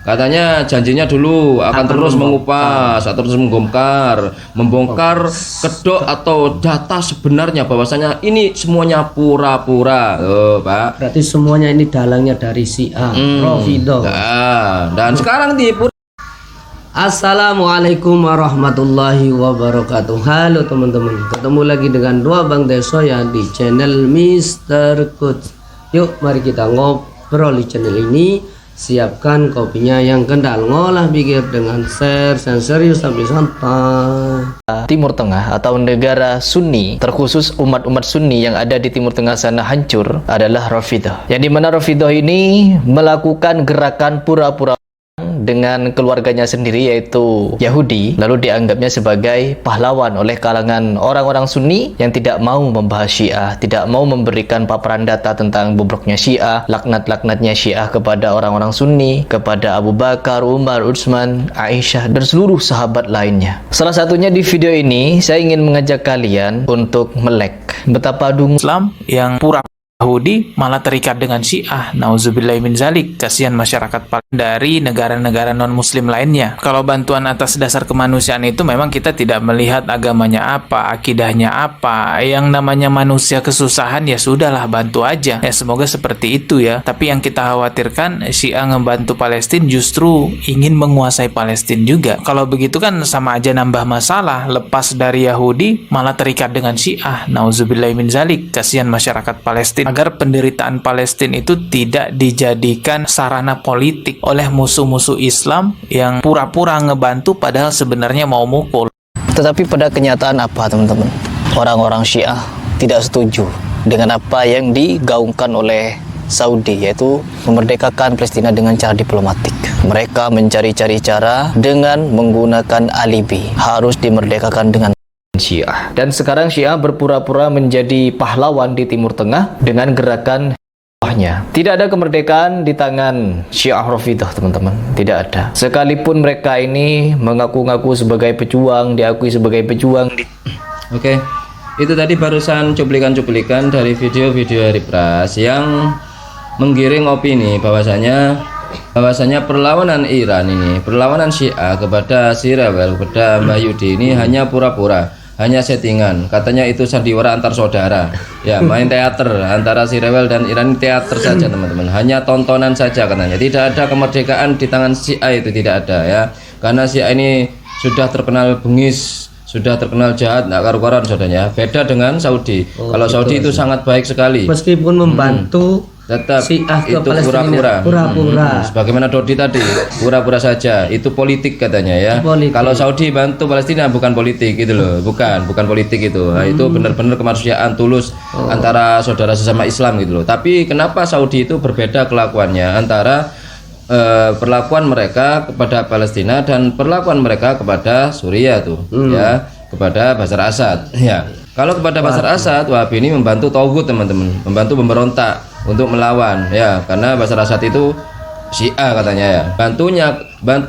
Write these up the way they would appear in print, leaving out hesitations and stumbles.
Katanya janjinya dulu akan terus mengupas atau terus membongkar kedok atau data sebenarnya bahwasanya ini semuanya pura-pura. Oh, Pak. Berarti semuanya ini dalangnya dari Syiah, Rafidhah. Nah, dan sekarang di Assalamualaikum warahmatullahi wabarakatuh. Halo teman-teman, ketemu lagi dengan dua Bang Deso ya di channel Mr. Coach. Yuk mari kita ngobrol di channel ini. Siapkan kopinya yang kendal, ngolah pikir dengan share yang serius sampai santai. Timur Tengah atau negara Sunni, terkhusus umat-umat Sunni yang ada di Timur Tengah sana hancur adalah Rafidhah. Yang dimana Rafidhah ini melakukan gerakan pura-pura dengan keluarganya sendiri yaitu Yahudi, lalu dianggapnya sebagai pahlawan oleh kalangan orang-orang Sunni yang tidak mau membahas Syiah, tidak mau memberikan paparan data tentang bobroknya Syiah, laknat-laknatnya Syiah kepada orang-orang Sunni, kepada Abu Bakar, Umar, Utsman, Aisyah, dan seluruh sahabat lainnya. Salah satunya di video ini saya ingin mengajak kalian untuk melek betapa dungu Islam yang pura Yahudi malah terikat dengan Syiah. Nauzubillahi min zalik. Kasihan masyarakat dari negara-negara non-muslim lainnya. Kalau bantuan atas dasar kemanusiaan itu memang kita tidak melihat agamanya apa, akidahnya apa. Yang namanya manusia kesusahan ya sudahlah, bantu aja. Ya semoga seperti itu ya. Tapi yang kita khawatirkan Syiah ngebantu Palestina justru ingin menguasai Palestina juga. Kalau begitu kan sama aja nambah masalah. Lepas dari Yahudi malah terikat dengan Syiah. Nauzubillahi min zalik. Kasihan masyarakat Palestina, agar penderitaan Palestina itu tidak dijadikan sarana politik oleh musuh-musuh Islam yang pura-pura ngebantu padahal sebenarnya mau mukul. Tetapi pada kenyataan apa teman-teman? Orang-orang Syiah tidak setuju dengan apa yang digaungkan oleh Saudi, yaitu memerdekakan Palestina dengan cara diplomatik. Mereka mencari-cari cara dengan menggunakan alibi, harus dimerdekakan dengan Syiah. Dan sekarang Syiah berpura-pura menjadi pahlawan di Timur Tengah dengan gerakan Syiahnya. Tidak ada kemerdekaan di tangan Syiah Rafidhah teman-teman, tidak ada. Sekalipun mereka ini mengaku-ngaku sebagai pejuang, diakui sebagai pejuang. Oke, itu tadi barusan cuplikan-cuplikan dari video-video Hari Pras yang menggiring opini bahwasanya perlawanan Iran ini, perlawanan Syiah kepada Sirewel, kepada Mbah Yudi ini hanya pura-pura, hanya settingan. Katanya itu sandiwara antar saudara, ya main teater antara Sirewel dan Iran, teater saja teman-teman, hanya tontonan saja katanya. Tidak ada kemerdekaan di tangan Syiah, itu tidak ada ya, karena Syiah ini sudah terkenal bengis, sudah terkenal jahat, nggak karu-karuan saudaranya. Beda dengan Saudi. Kalau Saudi itu sangat baik sekali, meskipun membantu tetap Syiah itu pura-pura. Sebagaimana Dodi tadi, pura-pura saja, itu politik katanya ya. Kalau Saudi bantu Palestina bukan politik gitu loh, bukan politik itu. Nah, itu benar-benar kemanusiaan tulus antara saudara sesama Islam gitu loh. Tapi kenapa Saudi itu berbeda kelakuannya antara perlakuan mereka kepada Palestina dan perlakuan mereka kepada Suriah tuh ya, kepada Bashar Assad ya. Kalau kepada Bashar Assad, Wahabi ini membantu tauhid teman-teman, membantu pemberontak untuk melawan ya, karena Bashar Assad itu Syiah katanya ya, bantu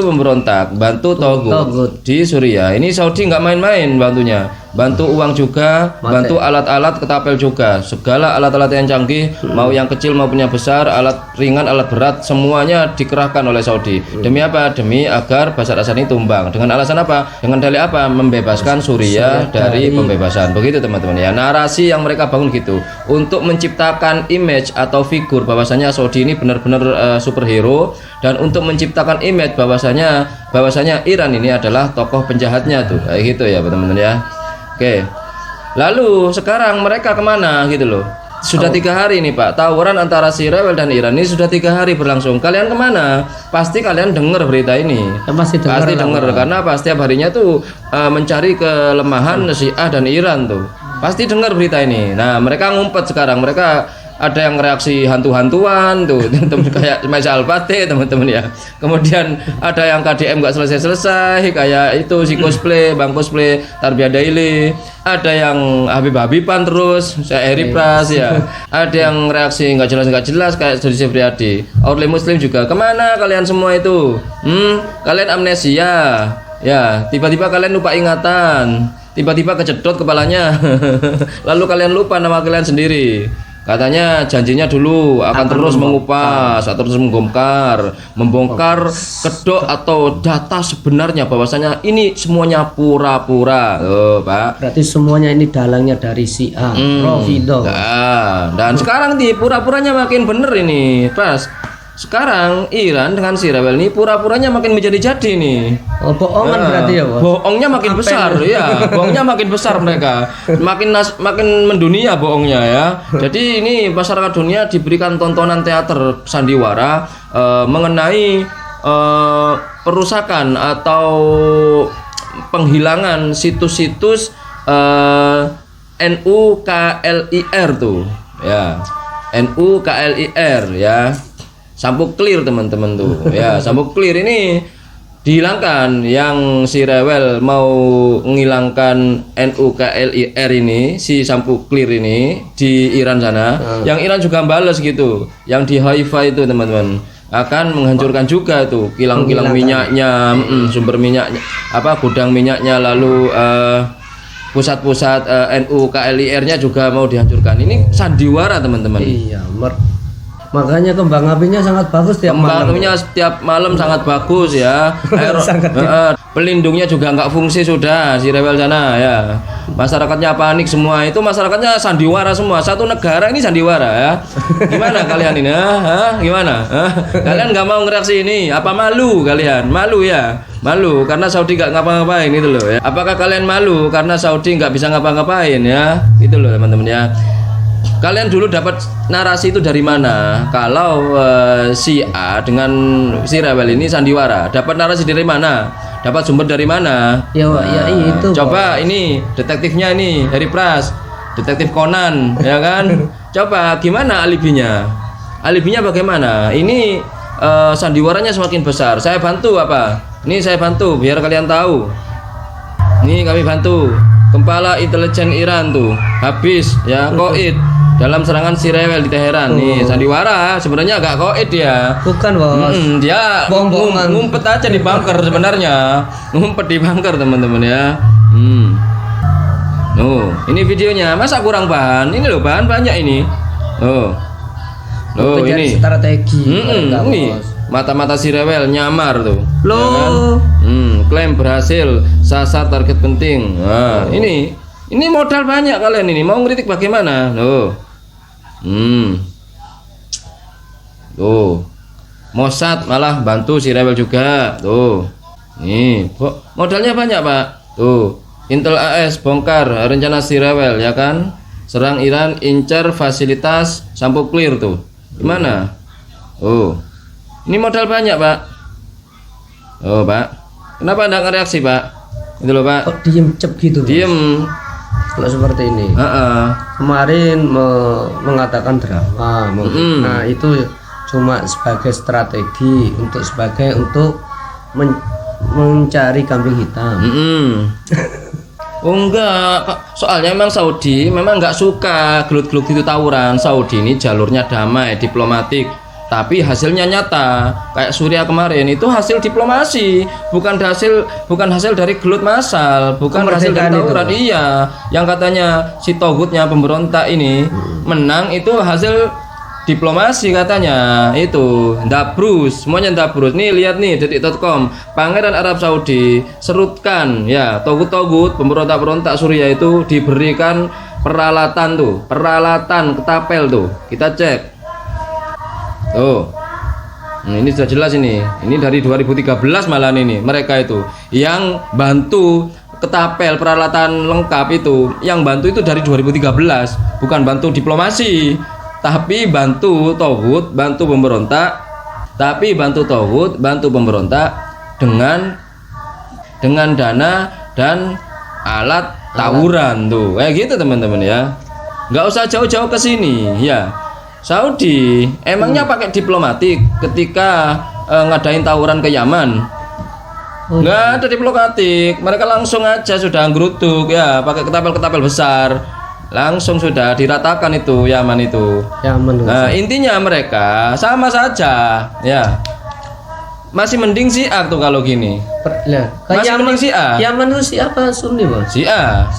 pemberontak, bantu tauhid di Suriah. Ini Saudi nggak main-main bantunya, bantu uang juga, bantu alat-alat ketapel juga, segala alat-alat yang canggih, mau yang kecil maupun yang besar, alat ringan, alat berat, semuanya dikerahkan oleh Saudi. Demi apa? Demi agar Bashar Assad ini tumbang. Dengan alasan apa? Dengan dalih apa? Membebaskan Suriah dari pembebasan. Begitu teman-teman ya, narasi yang mereka bangun gitu, untuk menciptakan image atau figur bahwasanya Saudi ini benar-benar superhero, dan untuk menciptakan image bahwasanya Iran ini adalah tokoh penjahatnya tuh, kayak gitu ya teman-teman ya. Oke, lalu sekarang mereka kemana gitu loh? Sudah 3 hari nih Pak, tawuran antara Sirewel dan Iran ini sudah 3 hari berlangsung. Kalian kemana? Pasti kalian dengar berita ini. Pasti dengar karena apa? Setiap harinya tuh mencari kelemahan Syiah dan Iran tuh. Pasti dengar berita ini. Nah mereka ngumpet sekarang, mereka ada yang reaksi hantu-hantuan tuh teman-teman, kayak Maisa Al-Fatih teman-teman ya. Kemudian ada yang KDM nggak selesai-selesai, kayak itu si cosplay, Bang cosplay Tarbiyah Daily. Ada yang Habib-Habiban terus, saya Eri Pras ya. Ada yang reaksi nggak jelas kayak Dodi Sefriadi. Orli Muslim juga. Kemana kalian semua itu? Kalian amnesia ya, tiba-tiba kalian lupa ingatan, tiba-tiba kejedot kepalanya lalu kalian lupa nama kalian sendiri. Katanya janjinya dulu akan terus mengupas, atau terus membongkar kedok atau data sebenarnya bahwasanya ini semuanya pura-pura. Oh, Pak. Berarti semuanya ini dalangnya dari Syiah, Rafidhah. Nah, dan sekarang nih pura-puranya makin bener ini, Pas. Sekarang Iran dengan si Rewel ini pura-puranya makin menjadi-jadi nih. Oh, bohongan berarti ya, Bos. Bohongnya makin besar, ya. Bohongnya makin besar mereka. Makin mendunia bohongnya ya. Jadi ini masyarakat dunia diberikan tontonan teater sandiwara mengenai perusakan atau penghilangan situs-situs NUKLIR tuh, ya. NUKLIR ya. Sampuk clear teman-teman tuh ya, sampuk clear ini dihilangkan. Yang si Rewel mau menghilangkan NUKLIR ini, si sampuk clear ini di Iran sana, yang Iran juga balas gitu, yang di Haifa itu teman-teman akan menghancurkan juga tuh kilang-kilang minyaknya, sumber minyaknya, gudang minyaknya, lalu pusat-pusat NUKLIR-nya juga mau dihancurkan. Ini sandiwara teman-teman. Iya, makanya kembang apinya sangat bagus tiap malam. Kembang apinya setiap malam sangat bagus ya. Pelindungnya juga nggak fungsi sudah si Rewel sana ya. Masyarakatnya panik semua, itu masyarakatnya sandiwara semua. Satu negara ini sandiwara ya. Gimana kalian ini? Gimana? Kalian nggak mau ngereaksi ini? Apa malu kalian? Malu ya? Malu karena Saudi nggak ngapa-ngapain itu loh ya. Apakah kalian malu karena Saudi nggak bisa ngapa-ngapain ya? Itu loh teman-teman ya. Kalian dulu dapat narasi itu dari mana? Kalau si A dengan si Rewel ini sandiwara, dapat narasi dari mana? Dapat sumber dari mana? Ya, ya itu. Coba ini detektifnya ini Harry Pras, detektif Conan, ya kan? Coba gimana alibinya? Alibinya bagaimana? Ini sandiwaranya semakin besar. Saya bantu apa? Ini saya bantu biar kalian tahu. Ini kami bantu. Kepala intelijen Iran tuh habis ya, Qaid dalam serangan si Rewel di Teheran. Nih sandiwara sebenarnya agak Qaid dia. Bukan, Bos. Dia ngumpet aja di bunker sebenarnya. Ngumpet di bunker teman-teman ya. Ini videonya. Masa kurang bahan? Ini loh bahan banyak ini. Ini strategi. Ini mata-mata si Rewel nyamar tuh. Loh. Ya kan? Klaim berhasil sasar target penting. Nah, ini modal banyak kalian ini. Mau ngeritik bagaimana? Tuh. Mossad malah bantu si Rewel juga. Tuh. Nih, modalnya banyak, Pak. Tuh. Intel AS bongkar rencana si Rewel ya kan? Serang Iran, incar fasilitas sampul clear tuh. Gimana? Ini modal banyak, Pak. Pak. Kenapa enggak ngereaksi, Pak? Itu loh, Pak. Kok diem cep gitu, Bos? Diem. Kalau seperti ini. Kemarin mengatakan drama. Nah, itu cuma sebagai strategi untuk mencari kambing hitam. Oh enggak, soalnya memang Saudi memang nggak suka gelut-gelut itu tawuran. Saudi ini jalurnya damai, diplomatik, tapi hasilnya nyata. Kayak Suriah kemarin itu hasil diplomasi, bukan hasil dari gelut massal, bukan hasil dari tawuran. Iya, yang katanya si togutnya pemberontak ini menang itu hasil diplomasi katanya. Itu ndabrus, semuanya ndabrus. Nih lihat nih detik.com, Pangeran Arab Saudi serutkan ya, togut-togut pemberontak-pemberontak Suriah itu diberikan peralatan tuh, peralatan ketapel tuh. Kita cek tuh. Ini sudah jelas ini dari 2013 malah ini mereka itu yang bantu ketapel peralatan lengkap itu, yang bantu itu dari 2013, bukan bantu diplomasi, tapi bantu togut, bantu pemberontak, dengan dana dan alat tawuran tuh, kayak gitu teman-teman ya. Nggak usah jauh-jauh ke sini ya. Saudi emangnya pakai diplomatik ketika ngadain tawuran ke Yaman? Nggak ada diplomatik, mereka langsung aja sudah nggerutuk ya, pakai ketapel-ketapel besar. Langsung sudah diratakan itu Yaman itu. Nah, intinya mereka sama saja ya. Masih mending Syiah tuh kalau gini. Masih mending Syiah. Yaman itu Syiah apa Sunni, Bos? Syiah.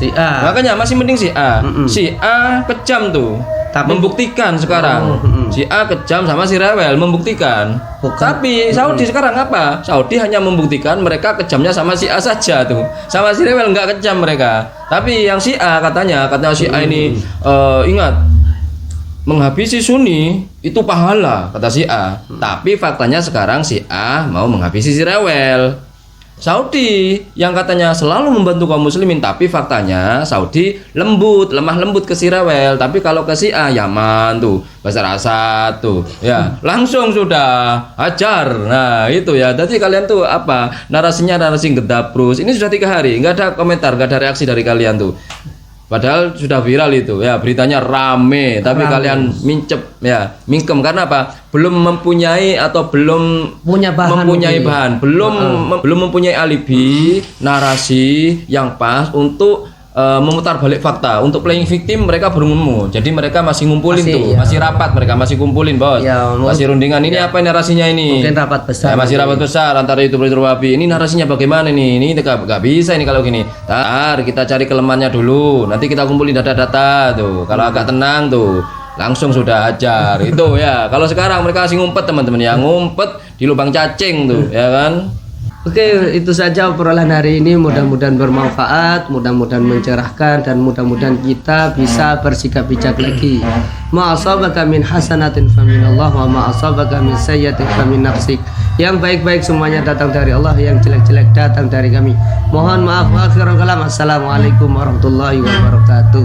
Makanya masih mending Syiah. Syiah kejam tuh. Tapi- membuktikan sekarang si A kejam sama si rewel, membuktikan. Bukan. Tapi Saudi sekarang apa? Saudi hanya membuktikan mereka kejamnya sama si A saja tuh, sama si rewel nggak kejam mereka. Tapi yang si A katanya si A ini ingat, menghabisi Sunni itu pahala kata si A. Tapi faktanya sekarang si A mau menghabisi si rewel. Saudi yang katanya selalu membantu kaum muslimin, tapi faktanya Saudi lemah lembut ke si rewel. Tapi kalau ke si A, Yaman tuh, Bashar Assad tuh, ya langsung sudah hajar. Nah itu ya. Jadi kalian tuh apa? Narasinya narasi gedaprus. Ini sudah 3 hari, nggak ada komentar, nggak ada reaksi dari kalian tuh. Padahal sudah viral itu ya, beritanya rame, tapi kalian mincep ya, mingkem karena apa? Belum mempunyai atau belum Punya bahan mempunyai mungkin. bahan, belum mempunyai alibi, narasi yang pas untuk memutar balik fakta. Untuk playing victim mereka belum nemu. Jadi mereka masih ngumpulin Masih, tuh, ya. masih rapat, mereka masih kumpulin, Bos. Ya, masih rundingan. Ini apa narasinya ini? Mungkin rapat besar. Ya, masih rapat besar antara YouTuber Wahabi. Ini narasinya bagaimana nih? Ini nggak bisa ini kalau gini. Ntar kita cari kelemahannya dulu. Nanti kita kumpulin data-data tuh. Kalau agak tenang tuh, langsung sudah hajar. Itu ya. Kalau sekarang mereka masih ngumpet teman-teman ya, ngumpet di lubang cacing tuh, ya kan? Oke, itu saja obrolan hari ini. Mudah-mudahan bermanfaat, mudah-mudahan mencerahkan, dan mudah-mudahan kita bisa bersikap bijak lagi. Ma'asabaka min hasanatin faminallah wa ma'asabaka min sayyatin famin nafsik. Yang baik-baik semuanya datang dari Allah, yang jelek-jelek datang dari kami. Mohon maaf, akhirul kalam. Assalamualaikum warahmatullahi wabarakatuh.